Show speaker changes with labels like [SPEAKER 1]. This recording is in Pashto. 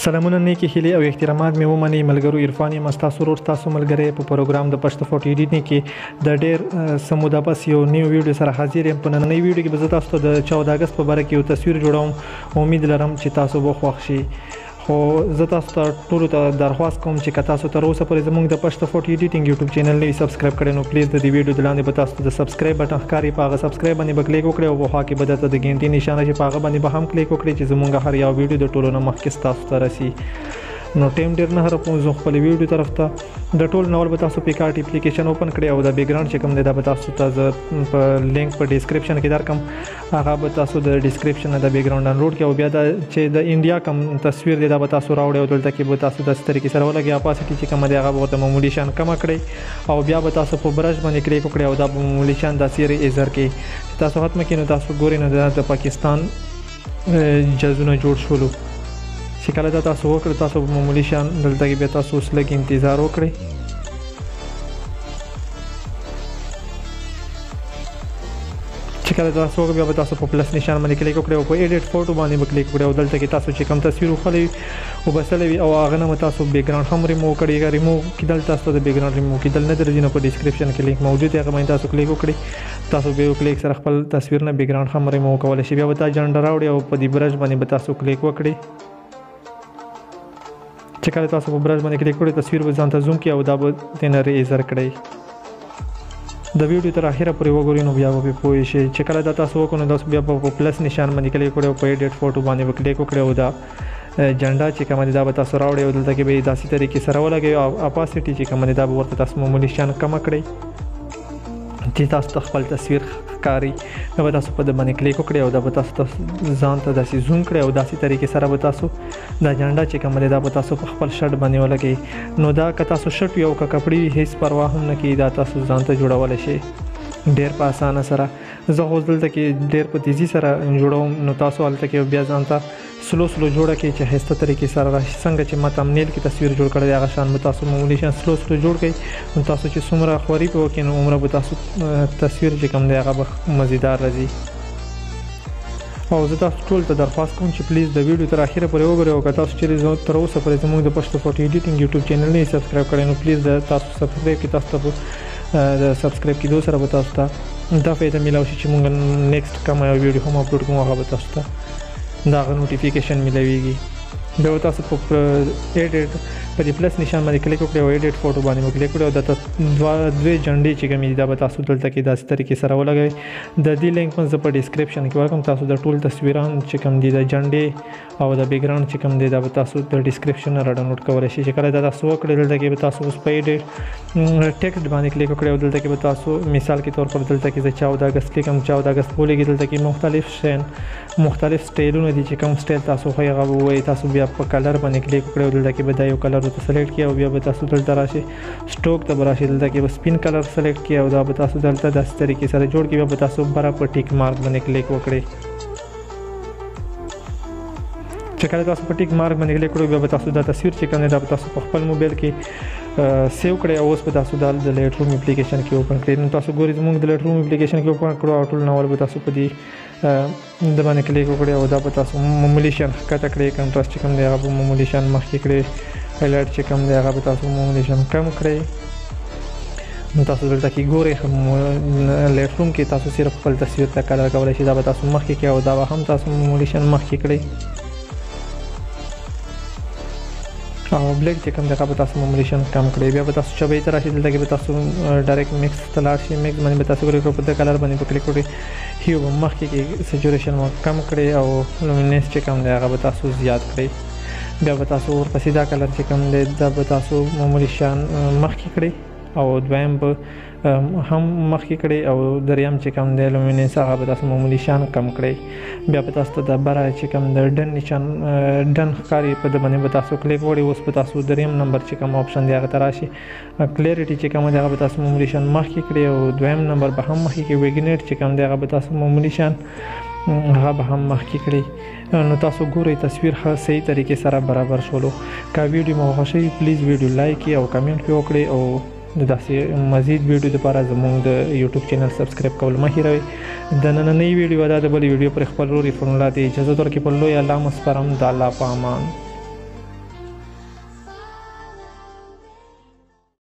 [SPEAKER 1] سلامونه نیکی هیلې او احترامات مې ومنئ ملګرو عرفان یم ستاسو ورور ستاسو ملګری په پروګرام د پښتو فوټو ایډیټینګ کې د ډېر څه موده پس یو نیو ویډیو سره حاضر یم. په نننۍ ویډیو کې به زه تاسو ته د 14 اګست په باره کې یو تصویر جوړوم. امید لرم چې تاسو به خوښ شي. خو زه تاسو ته ټولو ته درخواست کوم چې که تاسو تر اوسه پورې زموږ د پښتو فوټو ایډیټینګ یوټیوب چینل نه سبسکرایب کړئ نو پلیز د دې ویډیو د لاندې به تاسو ته د سبسکرایب بټن ښکاري په هغه سبسکرایب باندې به کلیک وکړئ او په خوا کې به درته د ګنټې نشانه چې په هغه باندې به هم کلیک وکړئ چې زموږ هر یو ویډیو د ټولو نه مخکې ستاسو ته رسي. نو ټیم ډیر نه هرپوم زه خپل ویډیو طرف ته د ټول نول به تاسو پیکارت اپلیکیشن اوپن کړئ او د بیک ګراوند چې کوم دی دا به تاسو ته په لینک په ډیسکرپشن کې درکم. هغه به تاسو د ډیسکرپشن د بیک ګراوند ډاونلوډ کړئ او بیا دا چې د انډیا کوم تصویر دی دا به تاسو راوړئ او دلته کې به تاسو د طریقې سره ولګي اپاسټي چې کوم دی هغه به ورته معمولی شان کم کړئ او بیا به تاسو په برش باندې کلیک وکړئ او دا به معمولی شان د سیری ایزر کې تاسو ختم کړئ. نو تاسو ګورئ نو د پاکستان جزونه جوړ شولو چې کله دا تاسو وکړئ تاسو به معمولی شان دلته کې بیا تاسو اوس لږ انتظار وکړئ. چې کله تاسو وکړئ بیا به تاسو په پلس نشان باندې کلیک وکړئ او په ایډیټ فوټو باندې به کلیک وکړئ او دلته کې تاسو چې کوم تصویر وخلی وبسلی وي او هغه نه تاسو بیک ګراوند هم ریموو کړئ. ریموو کیدل تاسو د بیک ګراوند ریموو کیدل نه درځي نو په ډیسکرپشن کې لینک موجود دی هغه باندې تاسو کلیک وکړئ. تاسو به یو کلیک سره خپل تصویر نه بیک ګراوند هم ریموو کولی شئ. بیا به تاسو جنډه راوړئ او په دې برش باندې به تاسو کلیک وکړئ. چې کله تاسو په برش باندې کلیک کړئ تصویر به ځان ته زوم کړئ او دا به ترې ریزر کړئ. د ویډیو تر اخره پورې وګورئ نو بیا به پوه شئ. چې کله دا تاسو وکړئ نو تاسو بیا په پلس نشان باندې کلیک کړئ او په ایډیټ فوټو باندې به کلیک وکړئ او دا جنډا چې کومه دی دا به تاسو راوړئ او دلته کې به داسې طریقې سره ولګئ او اپاسټي چې کومه دی دا به ورته تاسو معمولی شان کمه کړئ چې تاسو ته خپل تصویر ښکاري. نو به تاسو په د باندې کلیک وکړئ او دا به تاسو ځان ته داسې زوم کړئ او داسې طریقې سره به تاسو دا جنډا چې کومه دی دا به تاسو په خپل شرټ باندې ولګئ. نو دا که تاسو شرټ وي او که کپړې وي هیڅ پروا هم نه کوي دا تاسو ځان ته جوړولی شئ ډېر په اسانه سره. زه خو دلته کې ډېر په تیزي سره جوړوم نو تاسو هلته کې بیا ځان ته سلو جوړه کړئ چې ښایسته طریقې سره راشي. څنګه چې ما تمنیل کې تصویر جوړ کړی دی هغه شان به تاسو معمولی شان سلو جوړ کړئ. نو تاسو چې څومره خواري پې وکړئ نو عمره به تاسو تصویر چې کوم دی هغه به مزیدار راځي. او زه تاسو ټول ته درخواست کوم چې پلیز د ویډیو تر اخره پورې وګورئ او که تاسو چیرې تر اوسه پورې زموږ د پښتو فوټو ایډیټینګ یوټیوب چینل نه سبسکرایب کړئ نو پلیز د تاسو سبسکرایب کې تاسو ته د سبسکرایب کېدو سره به تاسو ته دا فایده میلاو شي چې موږ نیکسټ کومه ویډیو هم اپلوډ کوو هغه به تاسو ته د هغه نوټیفیکیشن میلاویږي. بیا به تاسو په ایډیټ په دې پلس نشان باندې کلیک وکړئ او ایډیټ فوټو باندې به کلیک کړئ او د دوې جنډې چې کومې دي دا به تاسو دلته کې داسې طریقې سره ولګئ. د دې لینک زه په ډسکرپشن کې ورکوم. تاسو د ټول تصویران چې کوم دي د جنډې او د بیک ګراوند چې کوم دی دا به تاسو د ډسکرپشن نه راډاونلوډ کولی شئ. چې کله دا تاسو وکړئ دلته کې به تاسو اوس په ایډیټ ټیکسټ باندې کلیک وکړئ او دلته کې به تاسو مثال کې طور پر دلته کې زه 14 اګست لیکم 14 اګست ولیکئ. دلته کې مختلف سټایلونه دي چې کوم سټایل تاسو خوښ هغه به ووایئ. تاسو بیا په کلر باندې کلیک وکړئ او دلته کې به دا یو کلر ورته سلیکټ کړئ او بیا به تاسو دلته راشئ سټوک ته به راشئ. دلته کې به سپین کلر سلیکټ کړئ او دا به تاسو دلته داسې طریقې سره جوړ کړئ. بیا به تاسو بره په ټیک مارک باندې کلیک وکړئ. چې کله تاسو په ټیک مارک باندې کلیک کړئ بیا به تاسو دا تصویر چې کوم دی دا به تاسو په خپل موبایل کې سیو کړئ او اوس به تاسو دا د لایټ روم اپلیکیشن کې اوپن کړئ. نو تاسو ګورئ زموږ د لایټ روم اپلیکیشن کې اوپن کړو او ټول ناول به تاسو په دې د باندې کلیک وکړئ او دا به تاسو معمولی شان ښکته کړئ. کنټراسټ چې کوم دی هغه به معمولی شان مخکې کړئ. هایلایټ چې کوم دی هغه به تاسو معمولی شان کم کړئ. نو تاسو دلته کې ګورئ لایټ روم کې تاسو صرف خپل تصویر ته کلر کولی شئ. دا به تاسو مخکې کړئ او دا به هم تاسو معمولی شان مخکې کړئ. او بلیک چې کوم دی هغه به تاسو معمولی شان کم کړئ. بیا به تاسو چوبۍ ته راشئ. دلته کې به تاسو ډایرکټ میکس ته لاړ شئ. میکس باندې به تاسو کلیک کړئ په دې کلر باندې به کلیک وکړئ. هیو به مخکې کې سچوریشن کم کړئ او لومینس چې کوم دی هغه به تاسو زیات کړئ. بیا به تاسو ورپسې دا کلر چې کوم دی دا به تاسو معمولی شان مخکې کړئ او دویم به هم مخکې کړئ او دریم چې کوم دی لومینس هغه به تاسو معمولی شان کم کړئ. بیا به تاسو ته د بره چې کوم د ډن نشان ډن ښکاري په د باندې به تاسو کلیک وکړئ. اوس به تاسو دریم نمبر چې کوم آپشن دی هغه ته راشي. کلیریټي چې کوم دی هغه به تاسو معمولی شان مخکې کړئ او دویم نمبر به هم مخکې کړئ. ویګنیټ چې کوم دی هغه به تاسو معمولی شان هغه به هم مخکې کړئ. نو تاسو ګورئ تصویر ښه صحیح طریقې سره برابر شولو. که ویډیو مو خوښ شوي پلیز ویډیو لایک کړئ او کمنټ پې وکړئ او د داسې مزید ویډیو لپاره زموږ د یوټیوب چینل سبسکرایب کول مه هیروئ. د نننۍ ویډیو دا د بلې ویډیو پر خپل ورور عرفان الله ته اجازه درکړئ. په لوی الله مو سپارم د الله په امان.